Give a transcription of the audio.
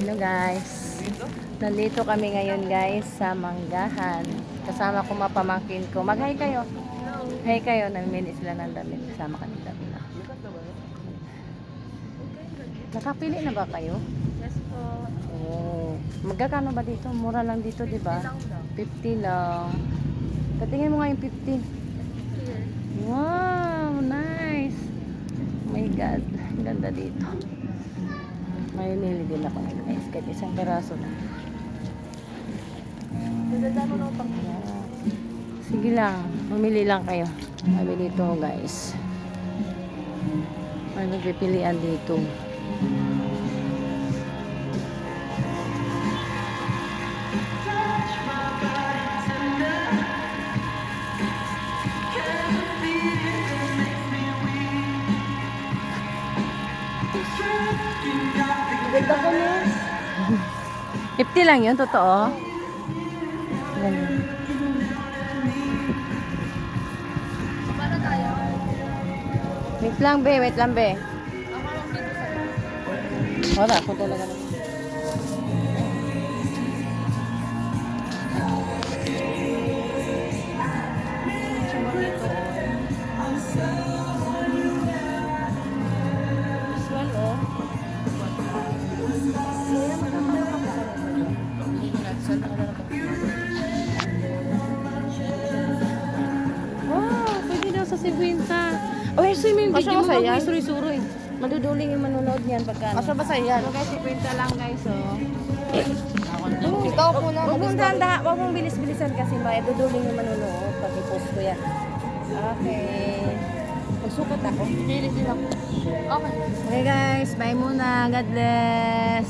Hello guys. Nandito kami ngayon guys sa Manggahan. Kasama ko mapamangkin ko. Mag-hi kayo. Hi kayo. Namimili sila ng damit. Kasama kami dami na. Nakapili na ba kayo? Yes po. Oh. Magkakano ba dito? Mura lang dito, di ba? 50 lang. Patingin mo nga yung 50. Wow, nice. Oh my God. Ang ganda dito. May mili din ako ng guys. Kahit isang peraso lang. Sige lang. Mamili lang kayo. Sabi dito guys. May magpipilian dito. Ganda ko na. 50 lang yun, totoo. Ganun. Paano tayo? Wait lang be, wait lang be. Wala, ako talaga na. This one, oh. Wow, pwede daw sa 50. Oh, so yung Kasya video ba mo sa'yo yan? mag-suri-suri. Maduduling yung manonood niyan pagka ano. Asa ba sa yan? So guys, 50 lang guys, oh. Ikaw po na. Huwag mong dahan-dahan, huwag mong bilis-bilisan kasi maduduling yung manonood pag i-post ko yan. Okay. Magsukat ako. Pilit din ako. Okay. Okay guys, bye muna. God bless.